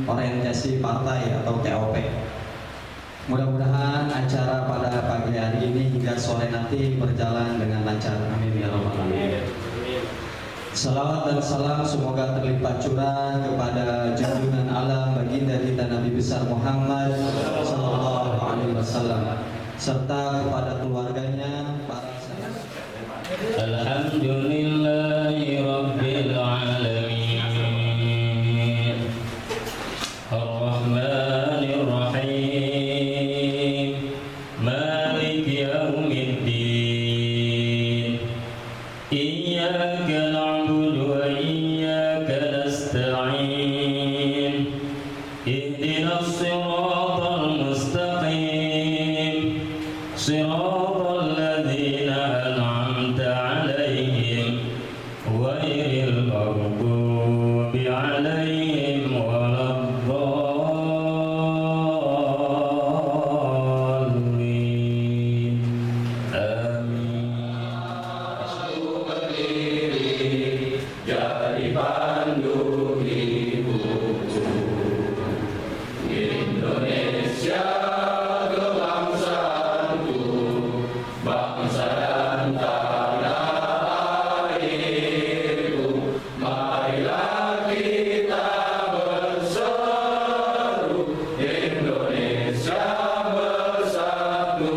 orientasi partai atau TOP. Mudah-mudahan acara pada pagi hari ini hingga sore nanti berjalan dengan lancar. Amin ya rabbal alamin. Salawat dan salam semoga terlipat curah kepada junjungan alam baginda kita Nabi besar Muhammad sallallahu alaihi wasallam serta kepada keluarganya, para sahabat. Alhamdulillahi rabbil alamin. Ar-Rahmanir Rahim. Maliki yaumiddin. Iyyaka na'budu wa iyyaka nasta'in. Ihdinas siratal mustaqim. Siratal ladzina an'amta 'alaihim ghairil maghdubi 'alaihim waladdallin. Amin. Jadi pandu hidupku Indonesia, kebangsaanku, bangsa dan tanah airku. Marilah kita berseru, Indonesia bersatu.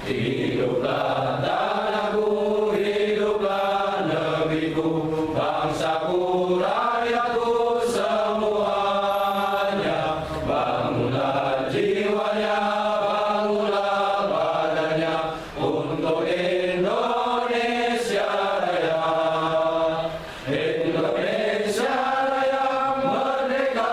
Hiduplah tanahku, hiduplah negeriku, bangsaku, rakyatku semuanya. Bangunlah jiwanya, bangunlah badannya untuk Indonesia Raya. Indonesia Raya, merdeka,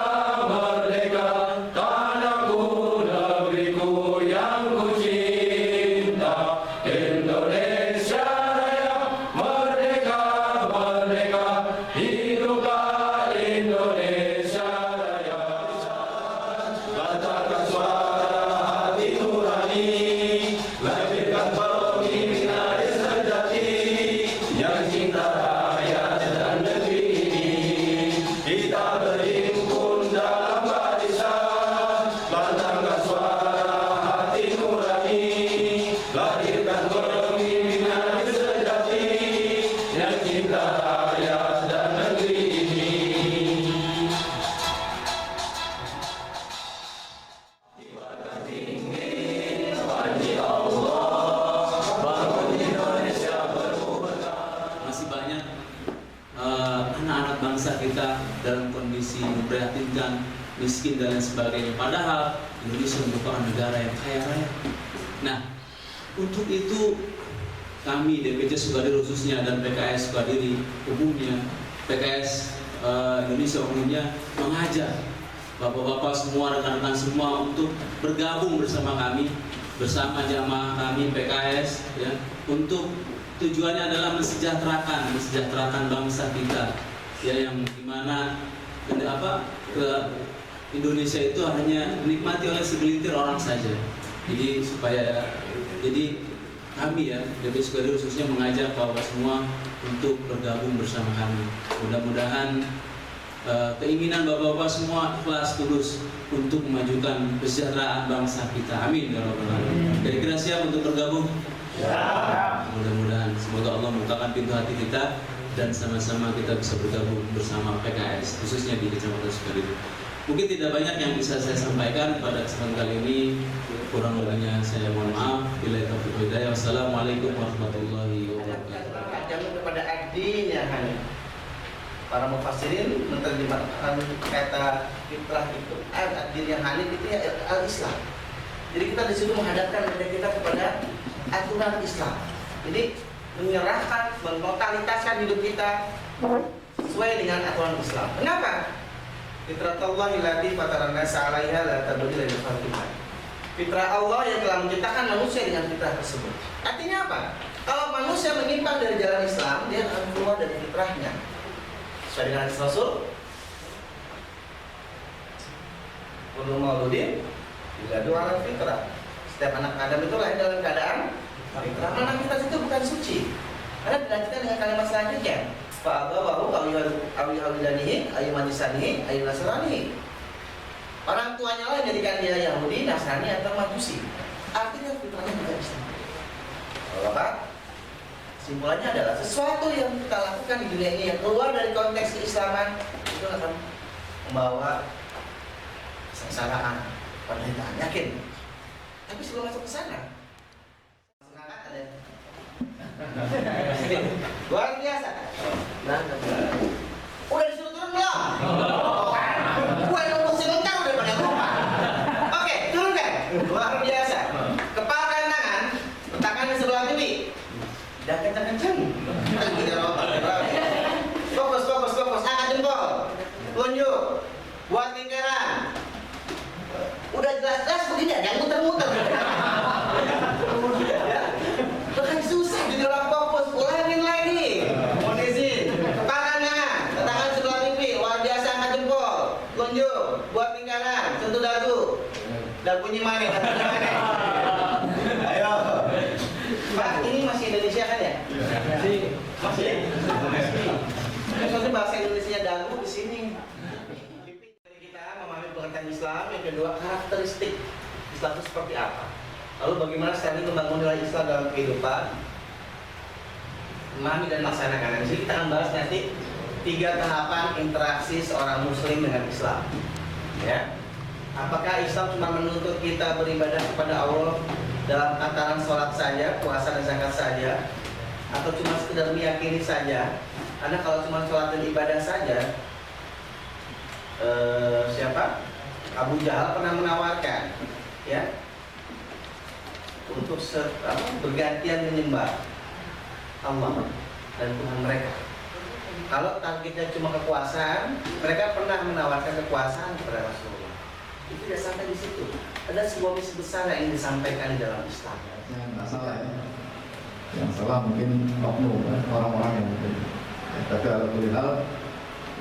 merdeka, tanahku, negeriku yang ku cinta. Indonesia Raya, merdeka, merdeka, hiduplah Indonesia Raya. Bantahkan suara hati nurani, lahirkan pemimpinan sejati yang cinta rakyat dan negeri ini. Kita berhimpun dalam barisan, bantahkan suara hati nurani, lahirkan pemimpinan sejati yang cinta rakyat dan negeri ini. Masih banyak anak-anak bangsa kita dalam kondisi memprihatinkan, miskin dan lain sebagainya. Padahal Indonesia merupakan negara yang kaya raya. Nah, untuk itu kami DPC Sukadiri khususnya dan PKS Sukadiri umumnya, PKS Indonesia umumnya mengajak bapak-bapak semua, rekan-rekan semua untuk bergabung bersama kami, bersama jamaah kami PKS, ya, untuk tujuannya adalah mensejahterakan bangsa kita, ya, yang dimana ke Indonesia itu hanya dinikmati oleh segelintir orang saja. Jadi kami, ya, DPC Sukadiri khususnya mengajak bapak semua untuk bergabung bersama kami. Mudah-mudahan keinginan bapak-bapak semua ikhlas tulus untuk memajukan kesejahteraan bangsa kita. Amin ya rabbal alamin. Kira-kira siap untuk bergabung? Ya. Mudah-mudahan semoga Allah membukakan pintu hati kita dan sama-sama kita bisa bergabung bersama PKS khususnya di Kecamatan Sukadiri. Mungkin tidak banyak yang bisa saya sampaikan pada kesempatan kali ini. Kurang lebihnya saya mohon maaf. Billahi taufiq wal hidayah. Wassalamualaikum warahmatullahi wabarakatuh. Jamin kepada addinya Hanif. Para mufassirin menerjemahkan kata fitrah itu ad-din yang Hanif itu ya al-Islam. Jadi kita disitu menghadapkan diri kita kepada aturan Islam. Jadi menyerahkan, mentotalitaskan hidup kita sesuai dengan aturan Islam. Kenapa? Fitratullahi allati fatara an-nasa 'alaiha la tabdila li khalqillah. Fitrah Allah yang telah menciptakan manusia dengan fitrah tersebut. Artinya apa? Kalau manusia menyimpang dari jalan Islam, dia akan keluar dari fitrahnya. Sesuai dengan hadis Rasul, kullu mauludin yuladu 'ala fitrah. Setiap anak Adam itu lahir dalam keadaan fitrah. Anak kita itu bukan suci. Karena dilanjutkan dengan kalimat selanjutnya, Fa'abawahu awiyadanihi, ayu majisanihi, ayu nasranihi. Orang tuanya lah jadikan dia Yahudi, Nasrani atau Majusi. Artinya fitrahnya juga Islam. Kalau Pak, simpulannya adalah sesuatu yang kita lakukan di dunia ini yang keluar dari konteks keislaman itu akan membawa kesengsaraan, penderitaan, yakin. Tapi sebelum masuk ke sana, luar biasa. Nah, udah disuruh turun belum? Gue nunggu sebentar udah pada lupa. Oke, turunkan. Luar biasa. Kepalkan tangan, letakkan di sebelah kiri. Dan kencang-kencang. Fokus. Angkat jempol. Tunjuk. Buat lingkaran. Udah jelas-jelas begini aja, muter-muter. Bukan susah jadi orang fokus. Ulangin lagi. Mohon izin. Kepalkan tangan, letakkan di sebelah pipi. Luar biasa, angkat jempol. Tunjuk. Buat lingkaran. Sentuh dagu. Dan bunyi manis. Ayo. Pak, ini masih Indonesia kan ya? Masih. Soalnya bahasa Indonesia dagu di sini. Kita memahami pengertian Islam. Yang kedua, karakteristik Islam itu seperti apa? Lalu bagaimana strategi membangun nilai Islam dalam kehidupan? Memahami dan melaksanakan. Di sini kita akan bahas nanti 3 tahapan interaksi seorang Muslim dengan Islam. Ya. Apakah Islam cuma menuntut kita beribadah kepada Allah dalam tataran sholat saja, puasa dan zakat saja, atau cuma sekedar meyakini saja? Karena kalau cuma sholat dan ibadah saja, siapa? Abu Jahal pernah menawarkan, ya, untuk bergantian menyembah Allah dan Tuhan mereka. Kalau targetnya cuma kekuasaan, mereka pernah menawarkan kekuasaan kepada Rasulullah. Itu tidak sampai di situ. Ada sebuah misi besar yang ingin disampaikan di dalam Islam. Yang nggak salah ya. Yang salah mungkin oknum ya, orang-orang yang mungkin. Ya, tapi alhamdulillah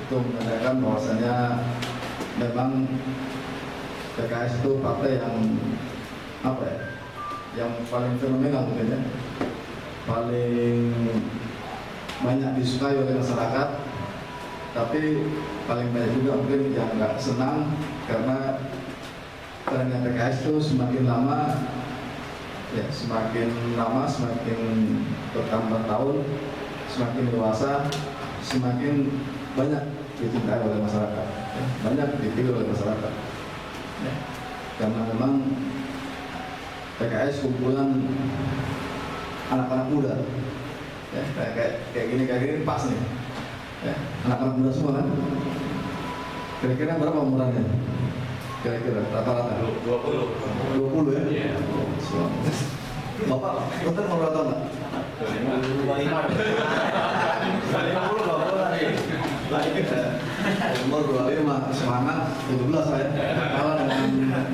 itu menandakan bahwasanya memang PKS itu partai yang apa ya? Yang paling fenomenal mungkin ya. Paling banyak disukai oleh masyarakat, tapi paling banyak juga mungkin yang nggak senang karena PKS itu semakin lama semakin bertambah tahun, semakin dewasa, semakin banyak dicintai oleh masyarakat, ya, banyak dipilih oleh masyarakat, ya. Karena memang PKS kumpulan anak-anak muda, ya, kayak gini pas nih, ya, anak-anak muda semua kan. Kira-kira berapa umurnya? Kira-kira rata-rata 20 ya? Iya. Bapak, dokter mau berapa tahun nggak? 50 umur 25, semangat 17 saya. Kalah dengan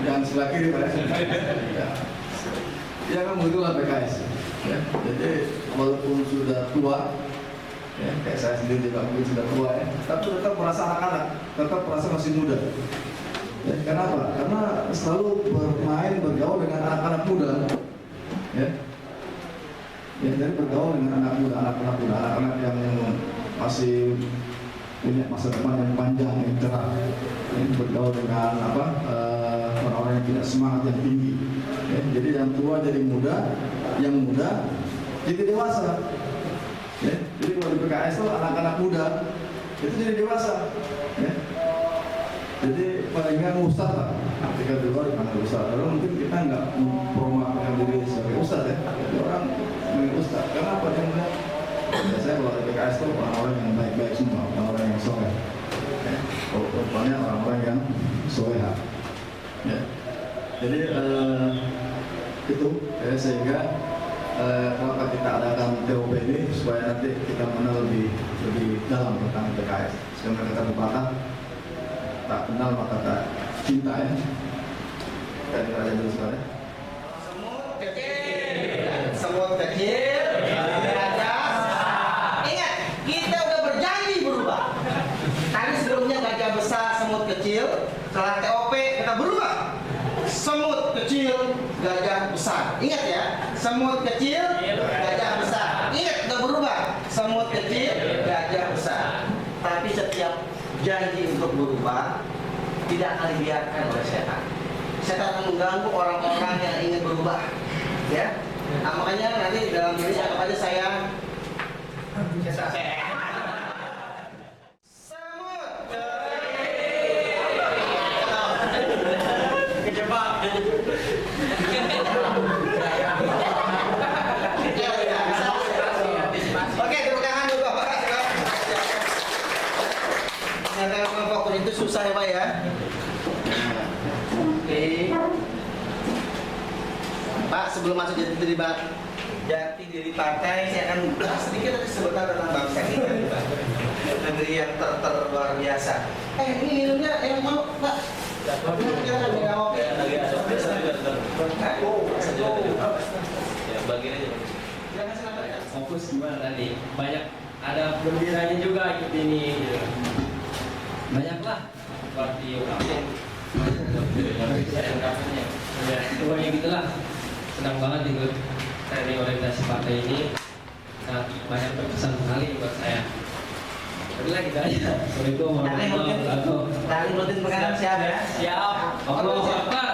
yang sebelah kiri Pak. Ya kan begitulah PKS. Ya. Jadi walaupun sudah tua, ya, kayak saya sendiri juga mungkin sudah tua ya, tapi tetap merasa anak-anak, tetap merasa masih muda. Ya, kenapa? Karena selalu bergaul dengan anak-anak muda. Ya. Ya, jadi bergaul dengan anak-anak yang masih punya masa depan yang panjang, yang cerah. Ya, bergaul dengan orang-orang yang tidak semangat yang tinggi. Ya, jadi yang tua jadi muda, yang muda jadi dewasa. Ya, jadi kalau di PKS itu anak-anak muda itu jadi dewasa. Ya. Jadi paling nggak ustaz lah, ketika di luar dipanggil ustaz. Lalu mungkin kita nggak mempromokan diri sebagai ustaz ya. Jadi orang menjadi ustaz. Karena apa? Dia melihat biasanya kalau di PKS itu orang-orang yang baik-baik semua, orang-orang yang soleh. Rupanya orang-orang yang soleha. Ya. Jadi itu ya, sehingga kenapa kita adakan TOP ini supaya nanti kita mengenal lebih dalam tentang PKS. Sekarang kita berpatah tak kenal maka tak cinta ya. Kita dengar aja dulu sekali. Semut kecil, gajah. Ingat, kita udah berjanji berubah. Tadi sebelumnya gajah besar, semut kecil. Setelah TOP kita berubah. Semut kecil, gajah besar. Ingat ya, semut kecil, gajah besar. Ingat, udah berubah. Semut kecil, gajah besar. janji untuk berubah, tidak akan dibiarkan oleh setan. Setan akan mengganggu orang-orang yang ingin berubah. Ya, nah, makanya nanti dalam diri anggap aja saya Oke, tepuk tangan dulu Bapak. Ternyata memfokus itu susah ya Pak ya. Oke. Pak, sebelum masuk jati diri partai, saya akan bahas sedikit tadi sebentar tentang bangsa kita, Pak. Negeri yang luar biasa. Ini minumnya yang mau Pak? Kita kan minum kopi. Lagi ada ya, bagian aja. Jangan silakan. Fokus gimana tadi? Banyak ada gembiranya juga ikut ini. Gitu. Banyaklah seperti orang ya, pokoknya gitulah. Senang banget ikut training orientasi partai ini. Sangat banyak berkesan sekali buat saya. Udah gitu aja. Assalamualaikum warahmatullahi wabarakatuh. Tali rutin pegangan siap ya? Siap. Allahu Akbar.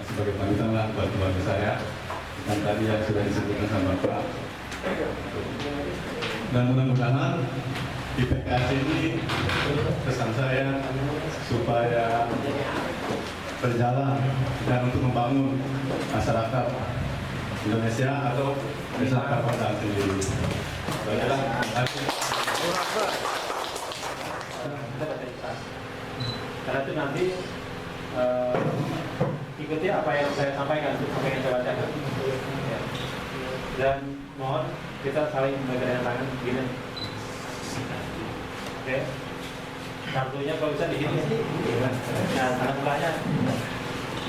Sebagai panutan lah buat keluarga saya, dan tadi yang sudah disebutkan sama Pak. Dan mudah-mudahan di PKS ini pesan saya supaya berjalan dan untuk membangun masyarakat Indonesia atau masyarakat Padang sendiri. Baiklah, terima kasih. Karena itu nanti ikuti apa yang saya sampaikan, apa yang saya bacakan. Ya. Dan mohon kita saling bergandengan tangan begini. Oke. Kartunya kalau bisa dihitung. Nah, tangan sebelahnya.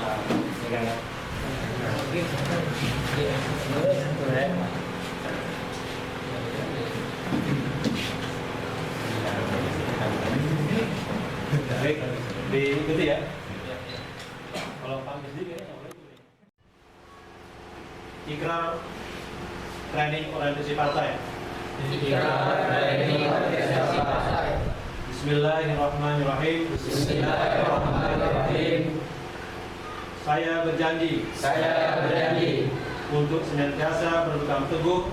Nah, pegang ya. Baik, diikuti ya. Kalau kami sendiri kayaknya nggak boleh ikuti. Ikrar training orientasi partai. Bismillahirrahmanirrahim. Saya berjanji untuk senantiasa berpegang teguh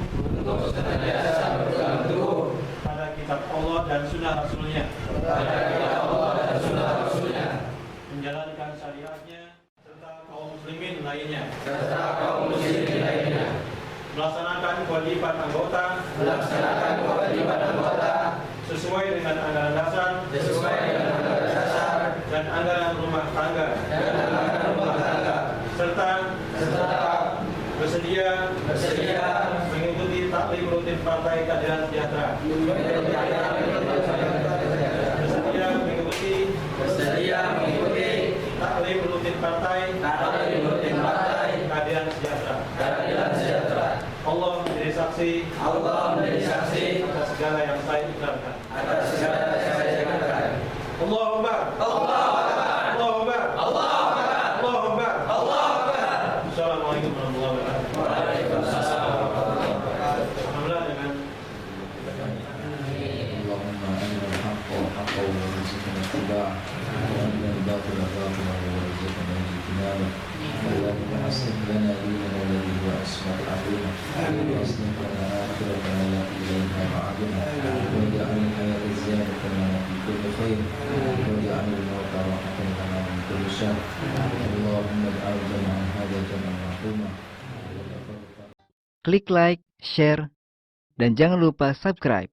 pada kitab Allah dan sunnah Rasulnya, menjalankan syariatnya serta kaum muslimin lainnya, melaksanakan kewajiban anggota sesuai dengan anggaran dasar dan anggaran rumah tangga, serta bersedia mengikuti taklim rutin Partai Keadilan Sejahtera, bersedia mengikuti taklim rutin Partai Keadilan Sejahtera. Allah menjadi saksi atas segala yang saya ikrarkan. Allahu Akbar. Assalamualaikum warahmatullahi wabarakatuh. Alhamdulillah dengan اللهم أرنا الحق حقا وارزقنا اتباعه وأرنا الباطل باطلا وارزقنا اجتنابه اللهم أصلح لنا ديننا الذي هو عصمة أمرنا وأصلح لنا آخرتنا التي إليها معادنا واجعل الحياة زيادة لنا في كل خير واجعل الموت راحة لنا من كل شر اللهم اجعل جمعا هذا جمعا مرحوما. Klik like, share, dan jangan lupa subscribe.